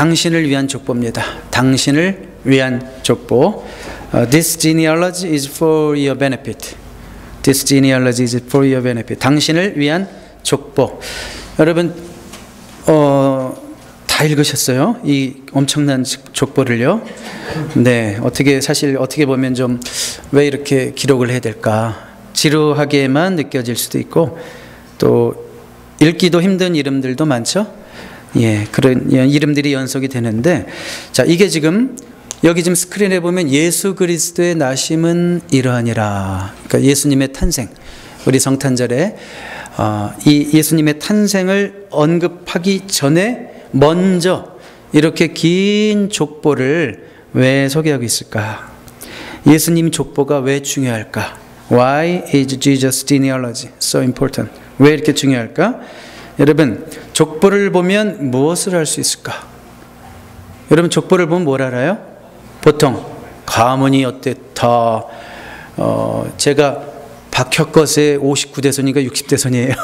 당신을 위한 족보입니다. 당신을 위한 족보. This genealogy is for your benefit. This genealogy is for your benefit. 당신을 위한 족보. 여러분 다 읽으셨어요? 이 엄청난 족보를요. 네, 사실 어떻게 보면 좀 왜 이렇게 기록을 해야 될까? 지루하게만 느껴질 수도 있고 또 읽기도 힘든 이름들도 많죠. 예, 그런 이름들이 연속이 되는데, 자, 이게 지금 여기 지금 스크린에 보면 예수 그리스도의 나심은 이러하니라. 그러니까 예수님의 탄생, 우리 성탄절에 이 예수님의 탄생을 언급하기 전에 먼저 이렇게 긴 족보를 왜 소개하고 있을까? 예수님 족보가 왜 중요할까? Why is Jesus genealogy so important? 왜 이렇게 중요할까? 여러분, 족보를 보면 무엇을 알 수 있을까? 여러분, 족보를 보면 뭘 알아요? 보통 가문이 어땠다. 제가 박혁것의 59대손인가 60대손이에요.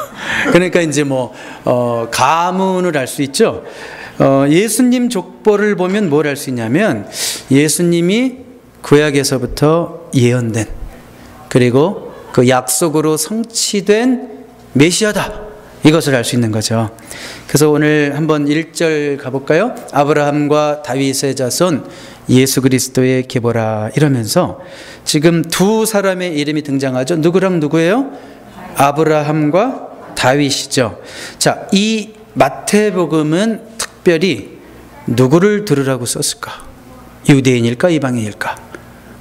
그러니까 이제 가문을 알 수 있죠. 예수님 족보를 보면 뭘 알 수 있냐면 예수님이 구약에서부터 예언된, 그리고 그 약속으로 성취된 메시아다, 이것을 알 수 있는 거죠. 그래서 오늘 한번 1절 가볼까요? 아브라함과 다윗의 자손 예수 그리스도의 계보라, 이러면서 지금 두 사람의 이름이 등장하죠. 누구랑 누구예요? 아브라함과 다윗이죠. 자, 이 마태복음은 특별히 누구를 들으라고 썼을까? 유대인일까 이방인일까?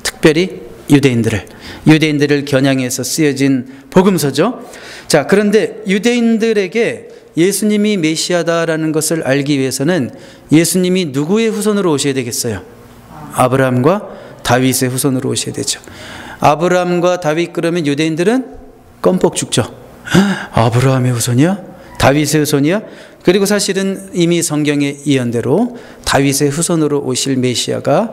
특별히 유대인들을 겨냥해서 쓰여진 복음서죠. 자, 그런데 유대인들에게 예수님이 메시아다라는 것을 알기 위해서는 예수님이 누구의 후손으로 오셔야 되겠어요? 아브라함과 다윗의 후손으로 오셔야 되죠. 아브라함과 다윗 그러면 유대인들은 껌뻑 죽죠. 아브라함의 후손이야? 다윗의 후손이야? 그리고 사실은 이미 성경의 예언대로 다윗의 후손으로 오실 메시아가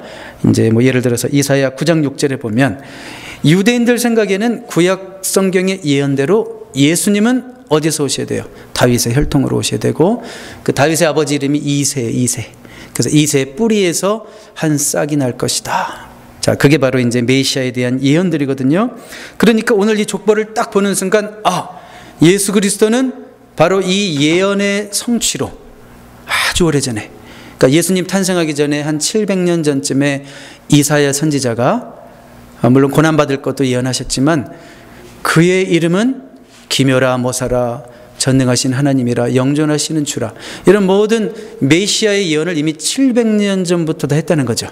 이제 예를 들어서 이사야 9장 6절에 보면 유대인들 생각에는 구약 성경의 예언대로 예수님은 어디서 오셔야 돼요? 다윗의 혈통으로 오셔야 되고, 그 다윗의 아버지 이름이 이세. 그래서 이세의 뿌리에서 한 싹이 날 것이다. 자, 그게 바로 이제 메시아에 대한 예언들이거든요. 그러니까 오늘 이 족보를 딱 보는 순간, 예수 그리스도는 바로 이 예언의 성취로 아주 오래전에, 그러니까 예수님 탄생하기 전에 한 700년 전쯤에 이사야 선지자가 물론 고난받을 것도 예언하셨지만 그의 이름은 기묘라 모사라 전능하신 하나님이라 영존하시는 주라, 이런 모든 메시아의 예언을 이미 700년 전부터 다 했다는 거죠.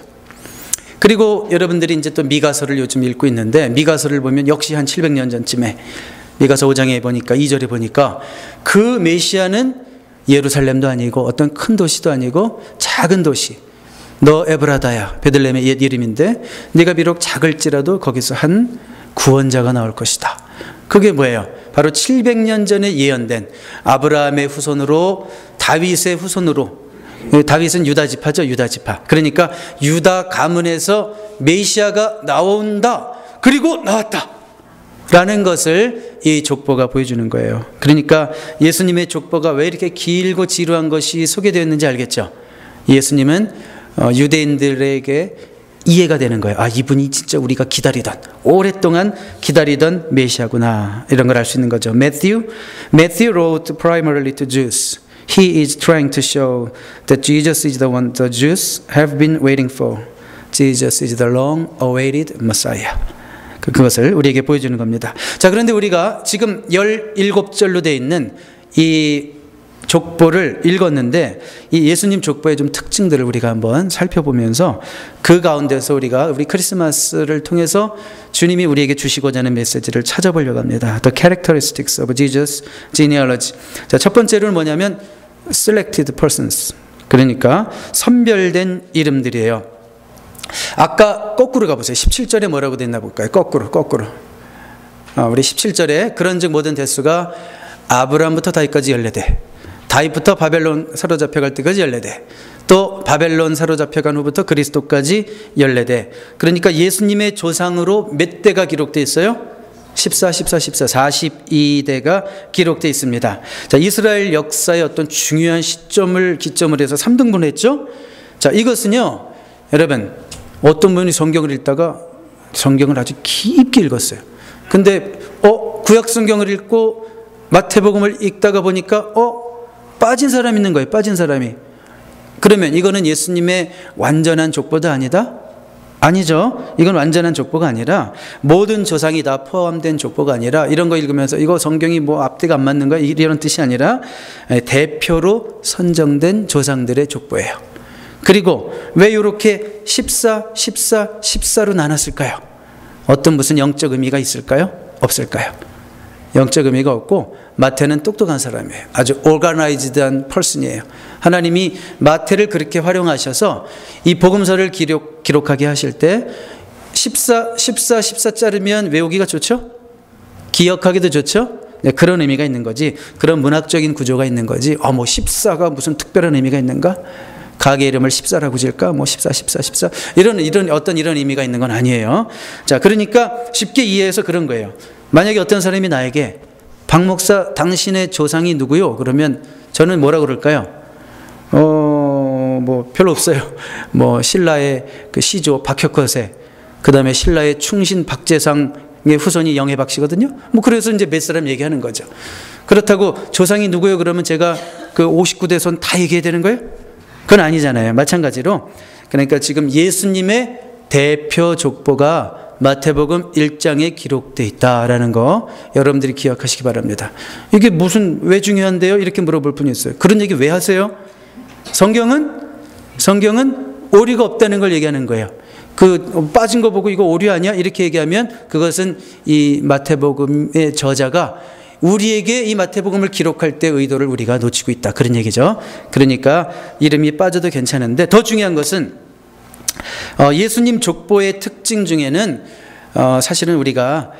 그리고 여러분들이 이제 또 미가서를 요즘 읽고 있는데, 미가서를 보면 역시 한 700년 전쯤에 미가서 5장에 보니까 2절에 보니까 그 메시아는 예루살렘도 아니고 어떤 큰 도시도 아니고 작은 도시, 너 에브라다야, 베들레헴의 옛 이름인데 네가 비록 작을지라도 거기서 한 구원자가 나올 것이다. 그게 뭐예요? 바로 700년 전에 예언된 아브라함의 후손으로 다윗의 후손으로, 다윗은 유다 지파죠. 유다 지파. 그러니까 유다 가문에서 메시아가 나온다, 그리고 나왔다 라는 것을 이 족보가 보여주는 거예요. 그러니까 예수님의 족보가 왜 이렇게 길고 지루한 것이 소개되었는지 알겠죠? 예수님은 유대인들에게 이해가 되는 거예요. 이분이 진짜 우리가 오랫동안 기다리던 메시아구나, 이런 걸 알 수 있는 거죠. Matthew wrote primarily to Jews. He is trying to show that Jesus is the one the Jews have been waiting for. Jesus is the long-awaited Messiah. 그것을 우리에게 보여주는 겁니다. 자, 그런데 우리가 지금 17절로 되어 있는 이 족보를 읽었는데, 이 예수님 족보의 좀 특징들을 우리가 한번 살펴보면서 그 가운데서 우리 크리스마스를 통해서 주님이 우리에게 주시고자 하는 메시지를 찾아보려고 합니다. The characteristics of Jesus genealogy. 자, 첫 번째로는 뭐냐면 selected persons. 그러니까 선별된 이름들이에요. 아까 거꾸로 가보세요. 17절에 뭐라고 됐나 볼까요? 거꾸로. 우리 17절에 그런즉 모든 대수가 아브라함부터 다윗까지 14대, 다윗부터 바벨론 사로잡혀갈 때까지 14대, 또 바벨론 사로잡혀간 후부터 그리스도까지 14대. 그러니까 예수님의 조상으로 몇 대가 기록되어 있어요? 42대가 기록되어 있습니다. 자, 이스라엘 역사의 어떤 중요한 시점을 기점으로 해서 3등분을 했죠. 자, 이것은요, 여러분, 어떤 분이 성경을 읽다가 성경을 아주 깊게 읽었어요. 근데 구약 성경을 읽고 마태복음을 읽다가 보니까 빠진 사람이 있는 거예요. 빠진 사람이. 그러면 이거는 예수님의 완전한 족보도 아니다? 아니죠. 이건 완전한 족보가 아니라 모든 조상이 다 포함된 족보가 아니라 이런 거 읽으면서 이거 성경이 뭐 앞뒤가 안 맞는 거야 이런 뜻이 아니라 대표로 선정된 조상들의 족보예요. 그리고 왜 이렇게 14로 나눴을까요? 어떤 무슨 영적 의미가 있을까요? 없을까요? 영적 의미가 없고 마태는 똑똑한 사람이에요. 아주 오가나이즈드한 퍼슨이에요. 하나님이 마태를 그렇게 활용하셔서 이 복음서를 기록하게 하실 때 14 자르면 외우기가 좋죠? 기억하기도 좋죠? 네, 그런 의미가 있는 거지. 그런 문학적인 구조가 있는 거지. 뭐 14가 무슨 특별한 의미가 있는가? 가게 이름을 14라고 지을까? 뭐 14 이런 의미가 있는 건 아니에요. 자, 그러니까 쉽게 이해해서 그런 거예요. 만약에 어떤 사람이 나에게 박 목사 당신의 조상이 누구요? 그러면 저는 뭐라고 그럴까요? 뭐 별로 없어요. 뭐 신라의 그 시조 박혁거세, 그 다음에 신라의 충신 박재상의 후손이 영해박 씨거든요. 뭐 그래서 이제 몇 사람 얘기하는 거죠. 그렇다고 조상이 누구요? 그러면 제가 그 59대 손 다 얘기해야 되는 거예요? 그건 아니잖아요. 마찬가지로 그러니까 지금 예수님의 대표 족보가 마태복음 1장에 기록되어 있다라는 거 여러분들이 기억하시기 바랍니다. 이게 왜 중요한데요? 이렇게 물어볼 분이 있어요. 그런 얘기 왜 하세요? 성경은 오류가 없다는 걸 얘기하는 거예요. 그 빠진 거 보고 이거 오류 아니야? 이렇게 얘기하면 그것은 이 마태복음의 저자가 우리에게 이 마태복음을 기록할 때 의도를 우리가 놓치고 있다. 그런 얘기죠. 그러니까 이름이 빠져도 괜찮은데 더 중요한 것은 예수님 족보의 특징 중에는 사실은 우리가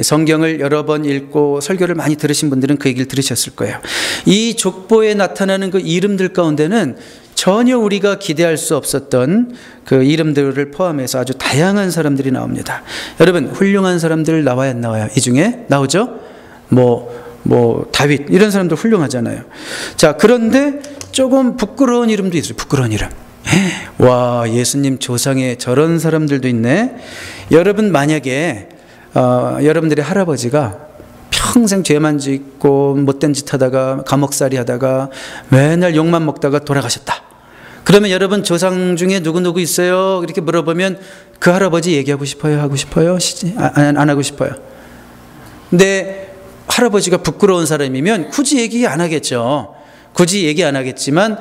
성경을 여러 번 읽고 설교를 많이 들으신 분들은 그 얘기를 들으셨을 거예요. 이 족보에 나타나는 그 이름들 가운데는 전혀 우리가 기대할 수 없었던 그 이름들을 포함해서 아주 다양한 사람들이 나옵니다. 여러분, 훌륭한 사람들 나와야 안 나와요? 이 중에 나오죠? 뭐 다윗 이런 사람들 훌륭하잖아요. 자, 그런데 조금 부끄러운 이름도 있어요. 부끄러운 이름. 와, 예수님 조상에 저런 사람들도 있네. 여러분, 만약에 여러분들의 할아버지가 평생 죄만 짓고 못된 짓 하다가 감옥살이 하다가 맨날 욕만 먹다가 돌아가셨다. 그러면 여러분 조상 중에 누구 있어요? 이렇게 물어보면 그 할아버지 얘기하고 싶어요? 하고 싶어요? 안 하고 싶어요? 근데 할아버지가 부끄러운 사람이면 굳이 얘기 안 하겠죠. 굳이 얘기 안 하겠지만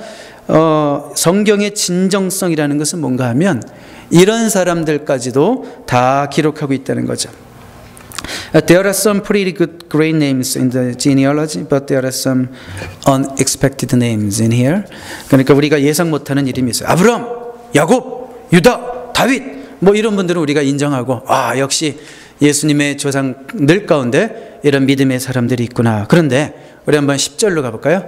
성경의 진정성이라는 것은 뭔가 하면 이런 사람들까지도 다 기록하고 있다는 거죠. There are some pretty good great names in the genealogy, but there are some unexpected names in here. 그러니까 우리가 예상 못하는 이름이 있어요. 아브람, 야곱, 유다, 다윗 뭐 이런 분들은 우리가 인정하고 역시 예수님의 조상들 가운데 이런 믿음의 사람들이 있구나. 그런데 우리 한번 10절로 가볼까요?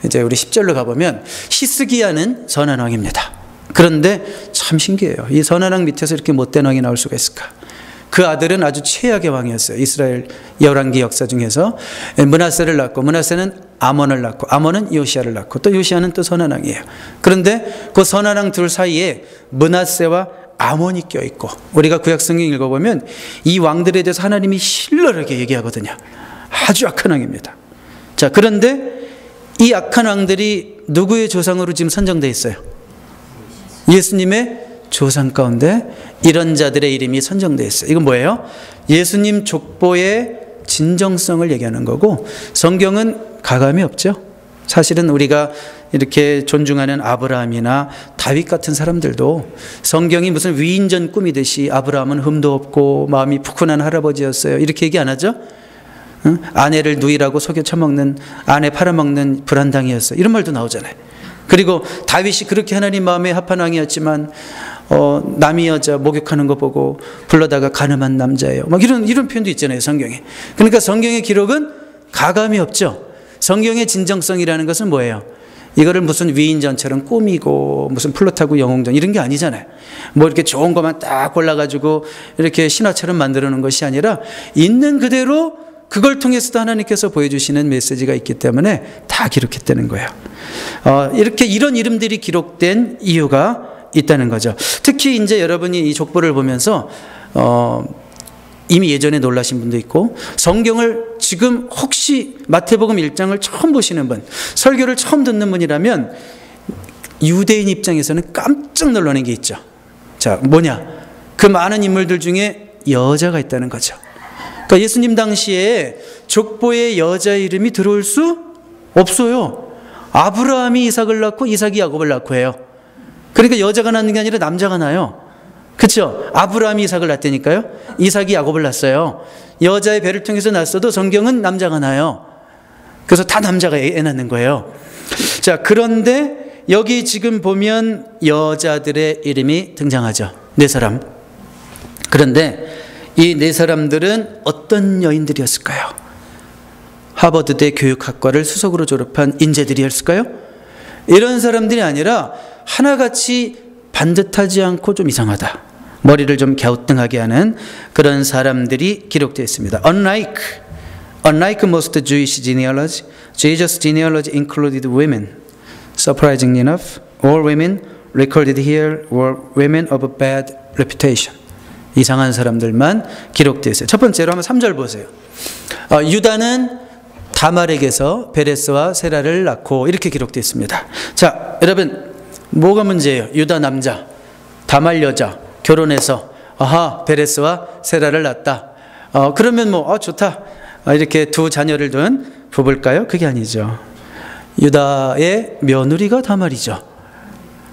이제 우리 10절로 가보면 히스기야는 선한 왕입니다. 그런데 참 신기해요. 이 선한 왕 밑에서 이렇게 못된 왕이 나올 수가 있을까? 그 아들은 아주 최악의 왕이었어요. 이스라엘 열왕기 역사 중에서 므낫세를 낳고 므낫세는 아몬을 낳고 아몬은 요시야를 낳고 또 요시야는 또 선한 왕이에요. 그런데 그 선한 왕 둘 사이에 므낫세와 아몬이 껴있고 우리가 구약성경 읽어보면 이 왕들에 대해서 하나님이 신랄하게 얘기하거든요. 아주 악한 왕입니다. 자, 그런데 이 악한 왕들이 누구의 조상으로 지금 선정되어 있어요? 예수님의 조상 가운데 이런 자들의 이름이 선정되어 있어요. 이건 뭐예요? 예수님 족보의 진정성을 얘기하는 거고 성경은 가감이 없죠. 사실은 우리가 이렇게 존중하는 아브라함이나 다윗 같은 사람들도 성경이 무슨 위인전 꾸미듯이 아브라함은 흠도 없고 마음이 푸근한 할아버지였어요. 이렇게 얘기 안 하죠? 아내를 누이라고 속여 처먹는 아내 팔아먹는 불안당이었어요. 이런 말도 나오잖아요. 그리고 다윗이 그렇게 하나님 마음에 합한 왕이었지만 남의 여자 목욕하는 거 보고 불러다가 간음한 남자예요. 막 이런 표현도 있잖아요, 성경에. 그러니까 성경의 기록은 가감이 없죠. 성경의 진정성이라는 것은 뭐예요? 이거를 무슨 위인전처럼 꾸미고 무슨 플롯하고 영웅전 이런 게 아니잖아요. 뭐 이렇게 좋은 것만 딱 골라가지고 이렇게 신화처럼 만들어 놓은 것이 아니라 있는 그대로 그걸 통해서도 하나님께서 보여주시는 메시지가 있기 때문에 다 기록했다는 거예요. 이렇게 이런 이름들이 기록된 이유가 있다는 거죠. 특히 이제 여러분이 이 족보를 보면서 이미 예전에 놀라신 분도 있고 성경을 지금 혹시 마태복음 1장을 처음 보시는 분, 설교를 처음 듣는 분이라면 유대인 입장에서는 깜짝 놀라는 게 있죠. 자, 뭐냐? 그 많은 인물들 중에 여자가 있다는 거죠. 그러니까 예수님 당시에 족보에 여자 이름이 들어올 수 없어요. 아브라함이 이삭을 낳고 이삭이 야곱을 낳고 해요. 그러니까 여자가 낳는 게 아니라 남자가 낳아요. 그렇죠? 아브라함이 이삭을 낳다니까요. 이삭이 야곱을 낳았어요. 여자의 배를 통해서 낳았어도 성경은 남자가 낳아요. 그래서 다 남자가 애 낳는 거예요. 자, 그런데 여기 지금 보면 여자들의 이름이 등장하죠. 네 사람. 그런데 이 네 사람들은 어떤 여인들이었을까요? 하버드대 교육학과를 수석으로 졸업한 인재들이었을까요? 이런 사람들이 아니라 하나같이 반듯하지 않고 좀 이상하다, 머리를 좀 갸우뚱하게 하는 그런 사람들이 기록되어 있습니다. Unlike most Jewish genealogy, Jesus' genealogy included women. Surprisingly enough, all women recorded here were women of bad reputation. 이상한 사람들만 기록되어 있어요. 첫 번째로 한번 3절 보세요. 유다는 다말에게서 베레스와 세라를 낳고 이렇게 기록되어 있습니다. 자, 여러분 뭐가 문제예요? 유다 남자, 다말 여자 결혼해서 베레스와 세라를 낳았다. 그러면 좋다. 이렇게 두 자녀를 둔 부부일까요? 그게 아니죠. 유다의 며느리가 다말이죠.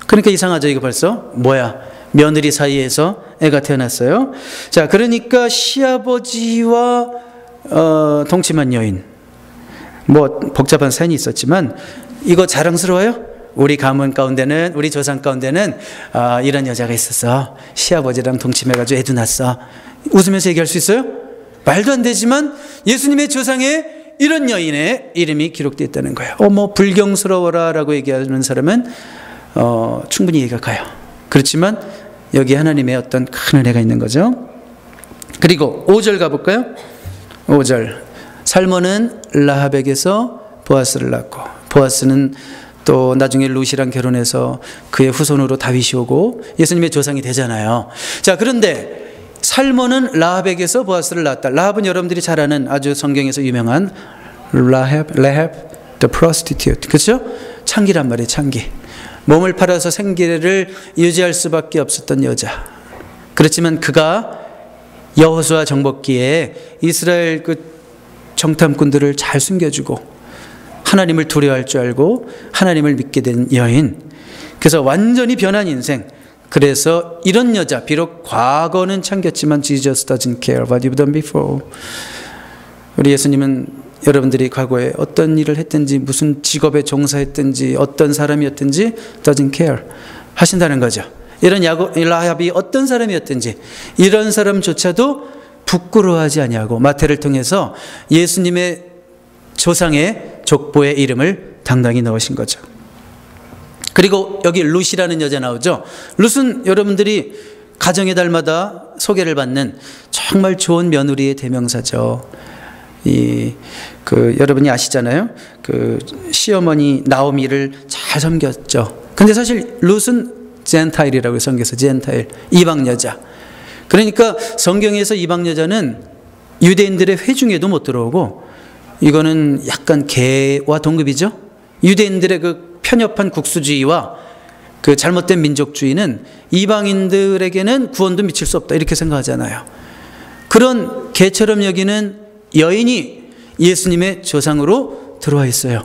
그러니까 이상하죠. 이거 벌써 뭐야? 며느리 사이에서 애가 태어났어요. 자, 그러니까 시아버지와 동침한 여인, 복잡한 사연이 있었지만 이거 자랑스러워요? 우리 가문 가운데는, 우리 조상 가운데는 이런 여자가 있었어. 시아버지랑 동침해가지고 애도 낳았어. 웃으면서 얘기할 수 있어요? 말도 안 되지만 예수님의 조상에 이런 여인의 이름이 기록되어 있다는 거예요. 불경스러워라 라고 얘기하는 사람은 충분히 이해가 가요. 그렇지만 여기 하나님의 어떤 큰 은혜가 있는 거죠. 그리고 5절 가볼까요? 5절. 살몬은 라합에게서 보아스를 낳고, 보아스는 또 나중에 룻이랑 결혼해서 그의 후손으로 다윗이 오고 예수님의 조상이 되잖아요. 자, 그런데 살몬은 라합에게서 보아스를 낳았다. 라합은 여러분들이 잘 아는 아주 성경에서 유명한 Rahab the prostitute. 그렇죠? 창기란 말이에요. 창기. 몸을 팔아서 생계를 유지할 수밖에 없었던 여자. 그렇지만 그가 여호수아 정복기에 이스라엘 그 정탐꾼들을 잘 숨겨주고 하나님을 두려워할 줄 알고 하나님을 믿게 된 여인. 그래서 완전히 변한 인생. 그래서 이런 여자, 비록 과거는 참겼지만 Jesus doesn't care what you've done before. 우리 예수님은 여러분들이 과거에 어떤 일을 했든지 무슨 직업에 종사했든지 어떤 사람이었든지 doesn't care 하신다는 거죠. 이런 라합이 어떤 사람이었든지 이런 사람조차도 부끄러워하지 아니하고 마태를 통해서 예수님의 조상의 족보의 이름을 당당히 넣으신 거죠. 그리고 여기 룻이라는 여자 나오죠. 룻은 여러분들이 가정의 달마다 소개를 받는 정말 좋은 며느리의 대명사죠. 여러분이 아시잖아요. 시어머니 나오미를 잘 섬겼죠. 근데 사실 룻은 젠타일이라고 성경에서 젠타일, 이방 여자. 그러니까 성경에서 이방 여자는 유대인들의 회중에도 못 들어오고, 이거는 약간 개와 동급이죠. 유대인들의 그 편협한 국수주의와 그 잘못된 민족주의는 이방인들에게는 구원도 미칠 수 없다 이렇게 생각하잖아요. 그런 개처럼 여기는 여인이 예수님의 조상으로 들어와 있어요.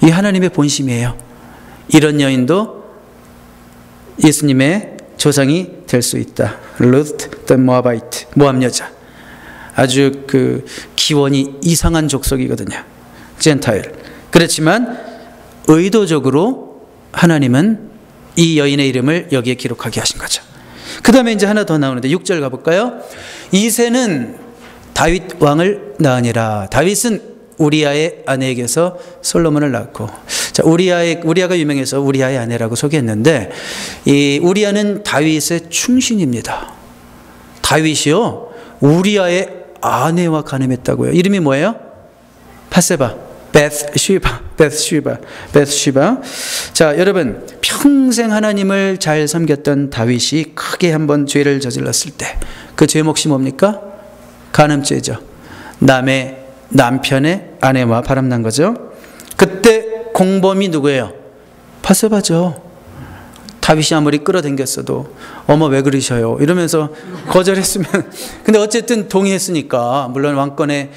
이 하나님의 본심이에요. 이런 여인도 예수님의 조상이 될 수 있다. 루트 the 모아바이트, 모압 여자. 아주 그 기원이 이상한 족속이거든요. 젠타일. 그렇지만 의도적으로 하나님은 이 여인의 이름을 여기에 기록하게 하신 거죠. 그 다음에 이제 하나 더 나오는데 6절 가볼까요? 이새는 다윗 왕을 낳으니라. 다윗은 우리아의 아내에게서 솔로몬을 낳고. 자, 우리아가 유명해서 우리아의 아내라고 소개했는데, 이 우리아는 다윗의 충신입니다. 다윗이요, 우리아의 아내와 간음했다고요. 이름이 뭐예요? 바세바, 베스시바. 자, 여러분, 평생 하나님을 잘 섬겼던 다윗이 크게 한번 죄를 저질렀을 때, 그 죄 몫이 뭡니까? 간음죄죠. 남의 남편의 아내와 바람난 거죠. 그때 공범이 누구예요? 바세바죠. 다윗이 아무리 끌어당겼어도 어머 왜 그러셔요 이러면서 거절했으면, 근데 어쨌든 동의했으니까, 물론 왕권에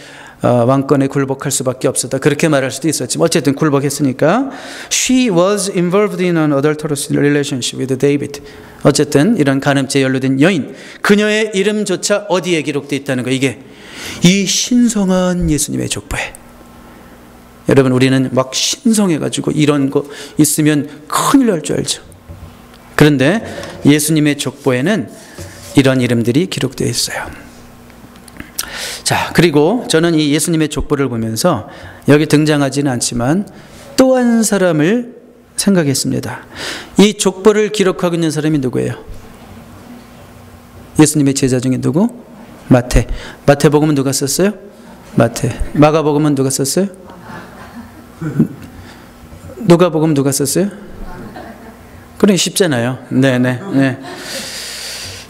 굴복할 수밖에 없었다 그렇게 말할 수도 있었지만 어쨌든 굴복했으니까, She was involved in an adulterous relationship with David. 어쨌든 이런 간음죄에 연루된 여인, 그녀의 이름조차 어디에 기록되어 있다는 거, 이게 이 신성한 예수님의 족보에. 여러분, 우리는 막 신성해가지고 이런 거 있으면 큰일 날 줄 알죠. 그런데 예수님의 족보에는 이런 이름들이 기록되어 있어요. 자, 그리고 저는 이 예수님의 족보를 보면서 여기 등장하지는 않지만 또 한 사람을 생각했습니다. 이 족보를 기록하고 있는 사람이 누구예요? 예수님의 제자 중에 누구? 마태. 마태복음은 누가 썼어요? 마태. 마가복음은 누가 썼어요? 누가복음 누가 썼어요? 그래, 쉽잖아요. 네.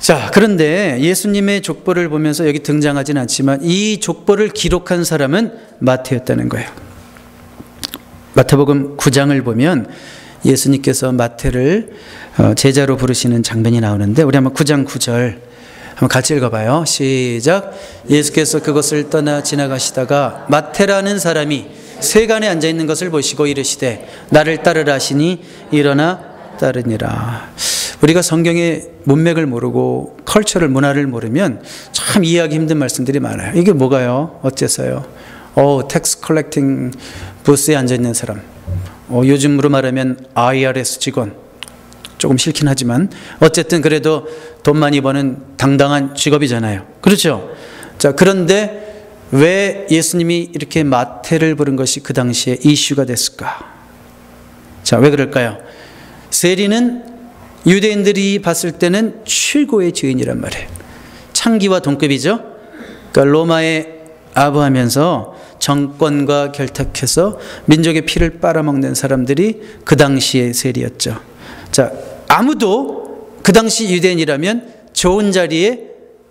자, 그런데 예수님의 족보를 보면서 여기 등장하지는 않지만 이 족보를 기록한 사람은 마태였다는 거예요. 마태복음 9장을 보면 예수님께서 마태를 제자로 부르시는 장면이 나오는데, 우리 한번 9장 9절 한번 같이 읽어봐요. 시작. 예수께서 그것을 떠나 지나가시다가 마태라는 사람이 세간에 앉아있는 것을 보시고 이르시되 나를 따르라 하시니 일어나 따르니라. 우리가 성경의 문맥을 모르고 컬처를, 문화를 모르면 참 이해하기 힘든 말씀들이 많아요. 이게 뭐가요? 어째서요? 텍스 컬렉팅 부스에 앉아있는 사람, 요즘으로 말하면 IRS 직원, 조금 싫긴 하지만 어쨌든 그래도 돈 많이 버는 당당한 직업이잖아요. 그렇죠? 자, 그런데 왜 예수님이 이렇게 마태를 부른 것이 그 당시에 이슈가 됐을까? 자, 왜 그럴까요? 세리는 유대인들이 봤을 때는 최고의 죄인이란 말이에요. 창기와 동급이죠. 그러니까 로마에 아부하면서 정권과 결탁해서 민족의 피를 빨아먹는 사람들이 그 당시의 세리였죠. 자, 아무도 그 당시 유대인이라면 좋은 자리에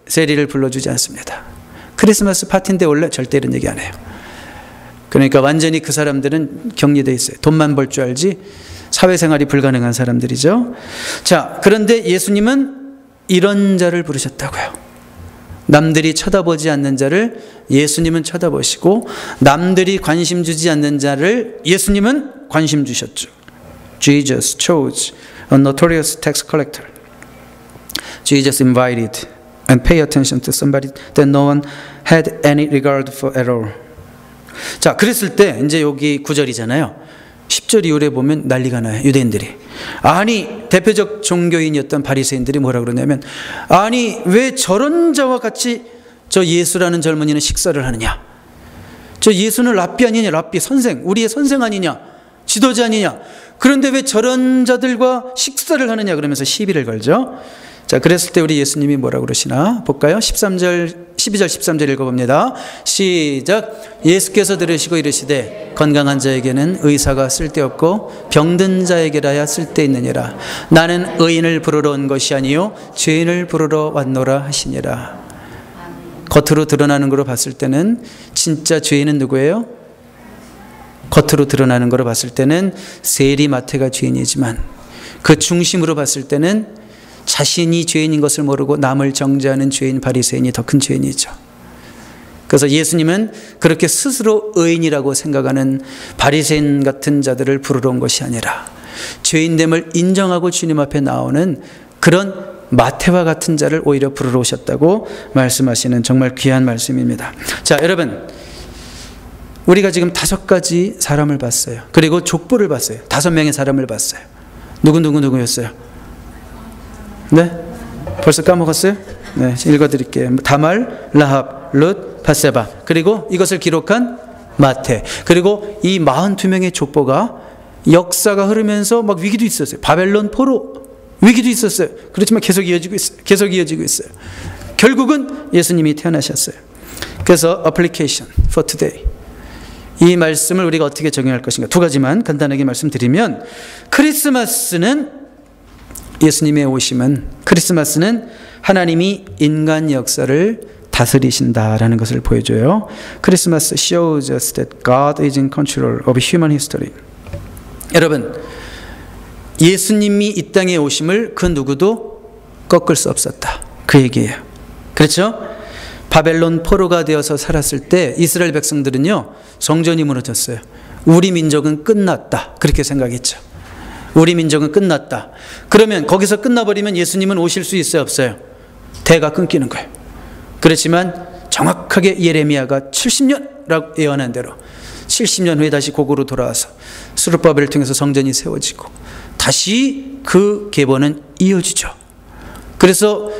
세리를 불러주지 않습니다. 크리스마스 파티인데 원래 절대 이런 얘기 안 해요. 그러니까 완전히 그 사람들은 격리되어 있어요. 돈만 벌 줄 알지 사회생활이 불가능한 사람들이죠. 자, 그런데 예수님은 이런 자를 부르셨다고요. 남들이 쳐다보지 않는 자를 예수님은 쳐다보시고, 남들이 관심 주지 않는 자를 예수님은 관심 주셨죠. Jesus chose a notorious tax collector. Jesus invited and pay attention to somebody that no one had any regard for at all. 자, 그랬을 때 이제 여기 9절이잖아요. 10절 이후에 보면 난리가 나요. 유대인들이. 아니, 대표적 종교인이었던 바리새인들이 뭐라 그러냐면, 아니 왜 저런 자와 같이 저 예수라는 젊은이는 식사를 하느냐, 저 예수는 랍비 아니냐, 랍비 선생, 우리의 선생 아니냐, 지도자 아니냐, 그런데 왜 저런 자들과 식사를 하느냐 그러면서 시비를 걸죠. 자, 그랬을 때 우리 예수님이 뭐라고 그러시나 볼까요? 12절 13절 읽어봅니다. 시작. 예수께서 들으시고 이르시되 건강한 자에게는 의사가 쓸데없고 병든 자에게라야 쓸데있느니라. 나는 의인을 부르러 온 것이 아니요 죄인을 부르러 왔노라 하시니라. 겉으로 드러나는 거로 봤을 때는 진짜 죄인은 누구예요? 겉으로 드러나는 거로 봤을 때는 세리 마태가 죄인이지만, 그 중심으로 봤을 때는 자신이 죄인인 것을 모르고 남을 정죄하는 죄인 바리새인이 더 큰 죄인이죠. 그래서 예수님은 그렇게 스스로 의인이라고 생각하는 바리새인 같은 자들을 부르러 온 것이 아니라 죄인됨을 인정하고 주님 앞에 나오는 그런 마태와 같은 자를 오히려 부르러 오셨다고 말씀하시는 정말 귀한 말씀입니다. 자, 여러분, 우리가 지금 5가지 사람을 봤어요. 그리고 족보를 봤어요. 5명의 사람을 봤어요. 누구였어요? 네? 벌써 까먹었어요? 네, 읽어드릴게요. 다말, 라합, 룻, 바세바, 그리고 이것을 기록한 마태. 그리고 이 42명의 족보가 역사가 흐르면서 막 위기도 있었어요. 바벨론 포로 위기도 있었어요. 그렇지만 계속 이어지고 있어요. 계속 이어지고 있어요. 결국은 예수님이 태어나셨어요. 그래서 application for today. 이 말씀을 우리가 어떻게 적용할 것인가. 두 가지만 간단하게 말씀드리면, 크리스마스는 예수님의 오심은, 크리스마스는 하나님이 인간 역사를 다스리신다라는 것을 보여줘요. 크리스마스 shows us that God is in control of human history. 여러분, 예수님이 이 땅에 오심을 그 누구도 꺾을 수 없었다. 그 얘기예요. 그렇죠? 바벨론 포로가 되어서 살았을 때 이스라엘 백성들은요, 성전이 무너졌어요. 우리 민족은 끝났다. 그렇게 생각했죠. 우리 민족은 끝났다. 그러면 거기서 끝나버리면 예수님은 오실 수 있어요, 없어요? 대가 끊기는 거예요. 그렇지만 정확하게 예레미야가 70년이라고 예언한 대로 70년 후에 다시 고국으로 돌아와서 스룹바벨을 통해서 성전이 세워지고 다시 그 계보는 이어지죠. 그래서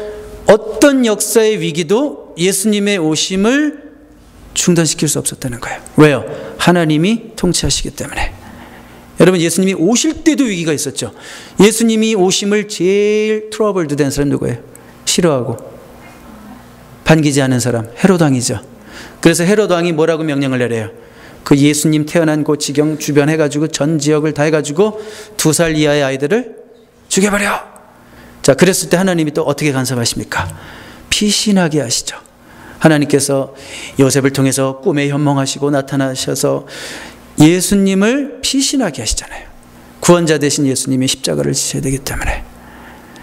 어떤 역사의 위기도 예수님의 오심을 중단시킬 수 없었다는 거예요. 왜요? 하나님이 통치하시기 때문에. 여러분, 예수님이 오실 때도 위기가 있었죠. 예수님이 오심을 제일 트러블드 된 사람 누구예요? 싫어하고 반기지 않은 사람, 헤롯 왕이죠. 그래서 헤롯 왕이 뭐라고 명령을 내려요? 그 예수님 태어난 곳 지경 주변 해가지고 전 지역을 다 해가지고 2살 이하의 아이들을 죽여버려. 자, 그랬을 때 하나님이 또 어떻게 간섭하십니까? 피신하게 하시죠. 하나님께서 요셉을 통해서 꿈에 현몽하시고 나타나셔서 예수님을 피신하게 하시잖아요. 구원자 되신 예수님이 십자가를 지셔야 되기 때문에.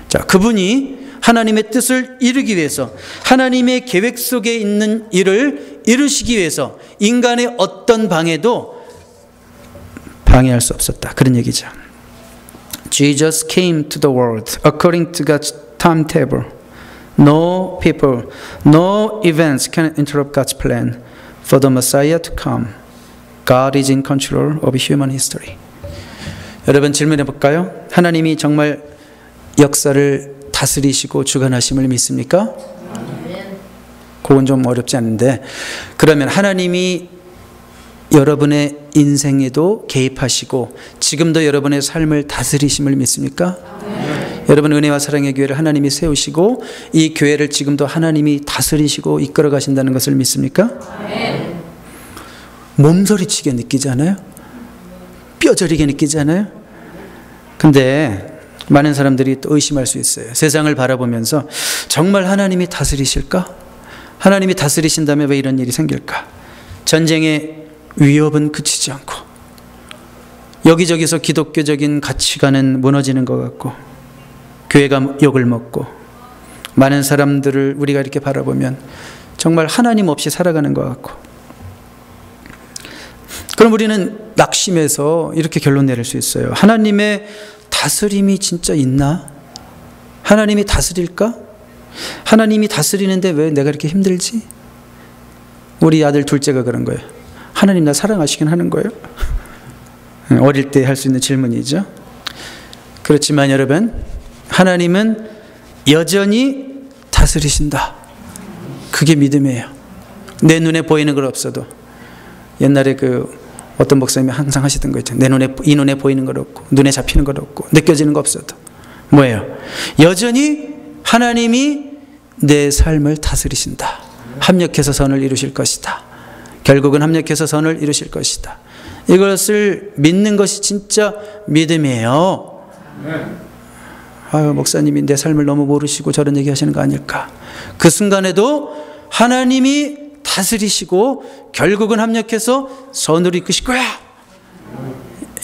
자, 그분이 하나님의 뜻을 이루기 위해서, 하나님의 계획 속에 있는 일을 이루시기 위해서 인간의 어떤 방해도 방해할 수 없었다. 그런 얘기죠. Jesus came to the world according to God's timetable. No people, no events can interrupt God's plan for the Messiah to come. God is in control of human history. 여러분, 질문해 볼까요? 하나님이 정말 역사를 다스리시고 주관하심을 믿습니까? 그건 좀 어렵지 않은데, 그러면 하나님이 여러분의 인생에도 개입하시고 지금도 여러분의 삶을 다스리심을 믿습니까? 여러분, 은혜와 사랑의 교회를 하나님이 세우시고 이 교회를 지금도 하나님이 다스리시고 이끌어 가신다는 것을 믿습니까? 몸서리치게 느끼지 않아요? 뼈저리게 느끼지 않아요? 근데 많은 사람들이 또 의심할 수 있어요. 세상을 바라보면서 정말 하나님이 다스리실까? 하나님이 다스리신다면 왜 이런 일이 생길까? 전쟁의 위협은 그치지 않고 여기저기서 기독교적인 가치관은 무너지는 것 같고 교회가 욕을 먹고 많은 사람들을 우리가 이렇게 바라보면 정말 하나님 없이 살아가는 것 같고, 그럼 우리는 낙심해서 이렇게 결론 내릴 수 있어요. 하나님의 다스림이 진짜 있나? 하나님이 다스릴까? 하나님이 다스리는데 왜 내가 이렇게 힘들지? 우리 아들 둘째가 그런 거예요. 하나님 나 사랑하시긴 하는 거예요? 어릴 때 할 수 있는 질문이죠. 그렇지만 여러분, 하나님은 여전히 다스리신다. 그게 믿음이에요. 내 눈에 보이는 건 없어도. 옛날에 어떤 목사님이 항상 하시던 거 있죠. 이 눈에 보이는 건 없고 눈에 잡히는 건 없고 느껴지는 거 없어도 뭐예요? 여전히 하나님이 내 삶을 다스리신다. 합력해서 선을 이루실 것이다. 결국은 합력해서 선을 이루실 것이다. 이것을 믿는 것이 진짜 믿음이에요. 아유, 목사님이 내 삶을 너무 모르시고 저런 얘기 하시는 거 아닐까? 그 순간에도 하나님이 다스리시고 결국은 합력해서 선으로 이끄실 거야.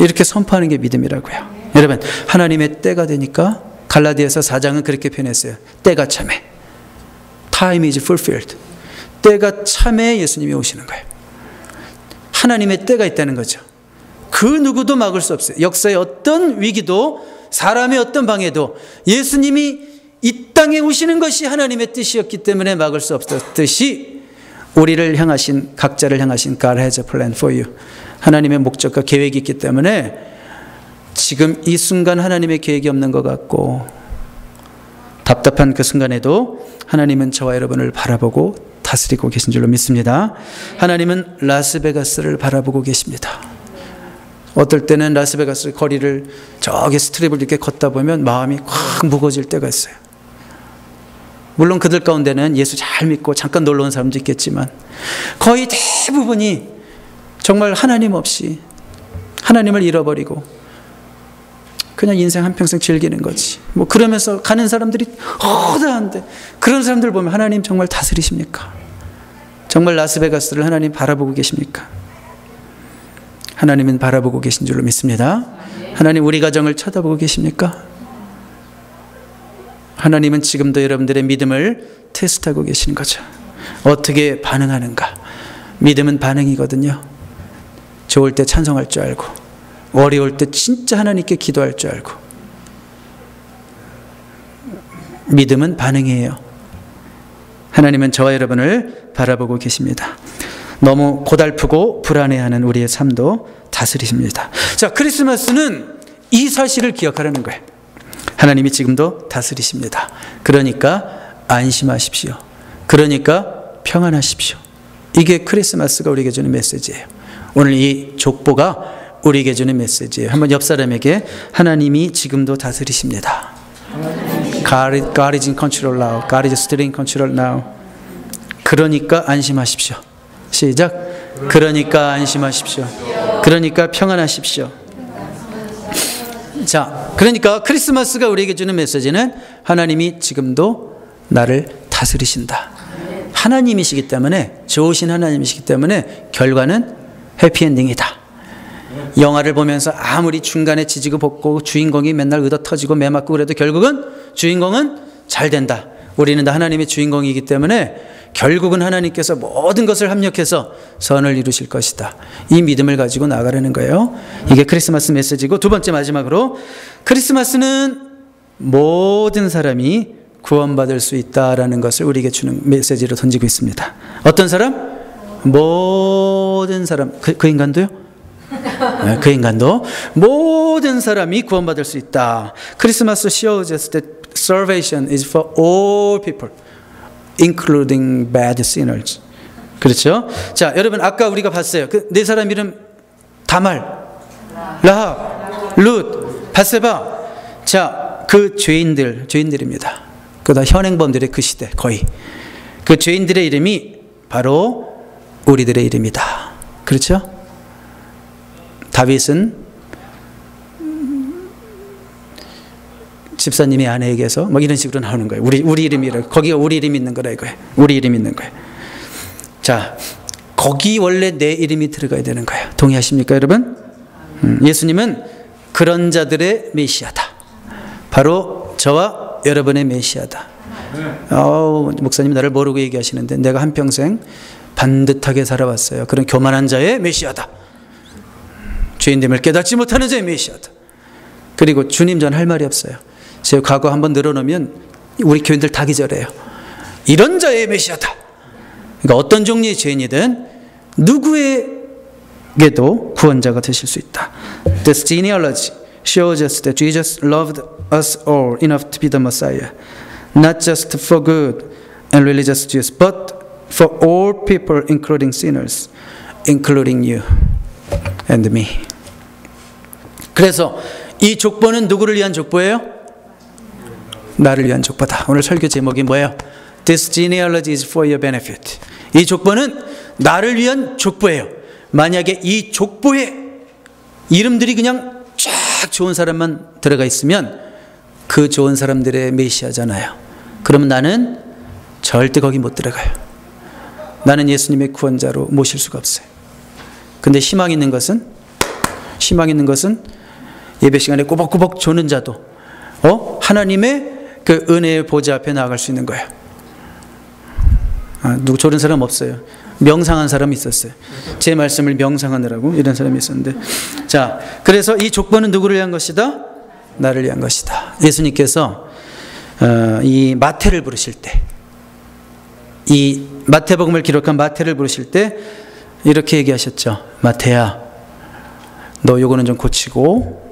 이렇게 선포하는 게 믿음이라고요. 여러분, 하나님의 때가 되니까 갈라디아서 4장은 그렇게 표현했어요. 때가 참해. Time is fulfilled. 때가 참해 예수님이 오시는 거예요. 하나님의 때가 있다는 거죠. 그 누구도 막을 수 없어요. 역사의 어떤 위기도 사람의 어떤 방해도 예수님이 이 땅에 오시는 것이 하나님의 뜻이었기 때문에 막을 수 없었듯이 우리를 향하신, 각자를 향하신 God has a plan for you. 하나님의 목적과 계획이 있기 때문에 지금 이 순간 하나님의 계획이 없는 것 같고 답답한 그 순간에도 하나님은 저와 여러분을 바라보고 다스리고 계신 줄로 믿습니다. 하나님은 라스베가스를 바라보고 계십니다. 어떨 때는 라스베가스 거리를 저기 스트립을 이렇게 걷다 보면 마음이 확 무거워질 때가 있어요. 물론 그들 가운데는 예수 잘 믿고 잠깐 놀러 온 사람도 있겠지만 거의 대부분이 정말 하나님 없이 하나님을 잃어버리고 그냥 인생 한평생 즐기는 거지. 뭐 그러면서 가는 사람들이 허다한데 그런 사람들 보면 하나님 정말 다스리십니까? 정말 라스베가스를 하나님 바라보고 계십니까? 하나님은 바라보고 계신 줄로 믿습니다. 하나님 우리 가정을 쳐다보고 계십니까? 하나님은 지금도 여러분들의 믿음을 테스트하고 계시는 거죠. 어떻게 반응하는가? 믿음은 반응이거든요. 좋을 때 찬송할 줄 알고 어려울 때 진짜 하나님께 기도할 줄 알고 믿음은 반응이에요. 하나님은 저와 여러분을 바라보고 계십니다. 너무 고달프고 불안해하는 우리의 삶도 다스리십니다. 자, 크리스마스는 이 사실을 기억하라는 거예요. 하나님이 지금도 다스리십니다. 그러니까 안심하십시오. 그러니까 평안하십시오. 이게 크리스마스가 우리에게 주는 메시지예요. 오늘 이 족보가 우리에게 주는 메시지예요. 한번 옆 사람에게 하나님이 지금도 다스리십니다. God is in control now. God is still in control now. 그러니까 안심하십시오. 시작. 그러니까 안심하십시오. 그러니까 평안하십시오. 자, 그러니까 크리스마스가 우리에게 주는 메시지는 하나님이 지금도 나를 다스리신다. 하나님이시기 때문에, 좋으신 하나님이시기 때문에 결과는 해피엔딩이다. 영화를 보면서 아무리 중간에 지지고 볶고 주인공이 맨날 의도터지고 매 맞고 그래도 결국은 주인공은 잘 된다. 우리는 다 하나님의 주인공이기 때문에 결국은 하나님께서 모든 것을 합력해서 선을 이루실 것이다. 이 믿음을 가지고 나아가려는 거예요. 이게 크리스마스 메시지고, 두 번째 마지막으로 크리스마스는 모든 사람이 구원받을 수 있다라는 것을 우리에게 주는 메시지로 던지고 있습니다. 어떤 사람? 모든 사람. 그 인간도요? 네, 그 인간도 모든 사람이 구원받을 수 있다. 크리스마스 shows us that salvation is for all people, including bad sinners. 그렇죠? 자, 여러분 아까 우리가 봤어요. 그 네 사람 이름 다말, 라합, 룻, 바세바. 자, 그 죄인들입니다. 그다 현행범들의 그 시대 거의. 그 죄인들의 이름이 바로 우리들의 이름이다. 그렇죠? 다윗은 집사님의 아내에게서 뭐 이런 식으로 나오는 거예요. 우리 이름이라. 거기가 우리 이름 있는 거라 이거예요. 우리 이름 있는 거예요. 자, 거기 원래 내 이름이 들어가야 되는 거예요. 동의하십니까, 여러분? 예수님은 그런 자들의 메시아다. 바로 저와 여러분의 메시아다. 목사님 나를 모르고 얘기하시는데 내가 한평생 반듯하게 살아왔어요. 그런 교만한 자의 메시아다. 죄인됨을 깨닫지 못하는 자의 메시아다. 그리고 주님 전 할 말이 없어요. 제 과거 한번 늘어놓으면 우리 교인들 다 기절해요. 이런 자의 메시아다. 그러니까 어떤 종류의 죄인이든 누구에게도 구원자가 되실 수 있다. This genealogy shows us that Jesus loved us all enough to be the Messiah, not just for good and religious Jews, but for all people, including sinners, including you and me. 그래서 이 족보는 누구를 위한 족보예요? 나를 위한 족보다. 오늘 설교 제목이 뭐예요? This genealogy is for your benefit. 이 족보는 나를 위한 족보예요. 만약에 이 족보에 이름들이 그냥 쫙 좋은 사람만 들어가 있으면 그 좋은 사람들의 메시아잖아요. 그러면 나는 절대 거기 못 들어가요. 나는 예수님의 구원자로 모실 수가 없어요. 근데 희망 있는 것은 예배 시간에 꼬박꼬박 조는 자도 하나님의 그 은혜의 보좌 앞에 나아갈 수 있는 거예요. 누구 조는 사람 없어요. 명상한 사람이 있었어요. 제 말씀을 명상하느라고 이런 사람이 있었는데, 자, 그래서 이 족보는 누구를 위한 것이다? 나를 위한 것이다. 예수님께서 이 마태를 부르실 때, 이 마태복음을 기록한 마태를 부르실 때 이렇게 얘기하셨죠. 마태야, 너 요거는 좀 고치고,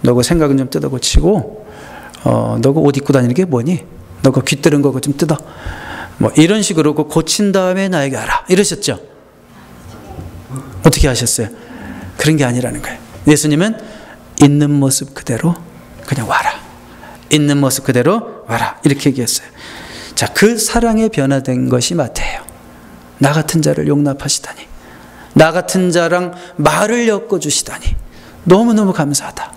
너 그 생각은 좀 뜯어 고치고, 너 그 옷 입고 다니는 게 뭐니? 너 그 귀 뜨는 거 그거 좀 뜯어. 뭐 이런 식으로 그 고친 다음에 나에게 알아. 이러셨죠. 어떻게 하셨어요? 그런 게 아니라는 거예요. 예수님은 있는 모습 그대로 그냥 와라. 있는 모습 그대로 와라. 이렇게 얘기했어요. 자, 그 사랑에 변화된 것이 마태예요. 나 같은 자를 용납하시다니. 나 같은 자랑 말을 엮어주시다니. 너무너무 감사하다.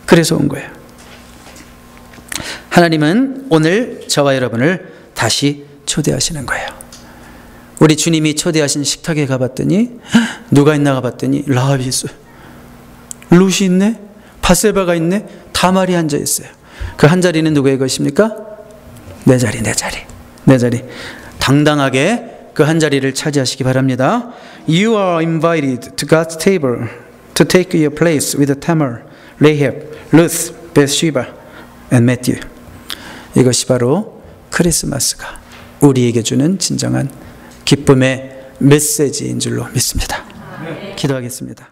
그래서 온 거예요. 하나님은 오늘 저와 여러분을 다시 초대하시는 거예요. 우리 주님이 초대하신 식탁에 가봤더니 누가 있나 가봤더니 라합이 있어요. 룻이 있네. 바세바가 있네. 다말이 앉아있어요. 그 한 자리는 누구의 것입니까? 내 자리, 내 자리, 내 자리. 당당하게 그 한 자리를 차지하시기 바랍니다. You are invited to God's table to take your place with Tamar, Rahab, Ruth, Bathsheba and Matthew. 이것이 바로 크리스마스가 우리에게 주는 진정한 기쁨의 메시지인 줄로 믿습니다. 기도하겠습니다.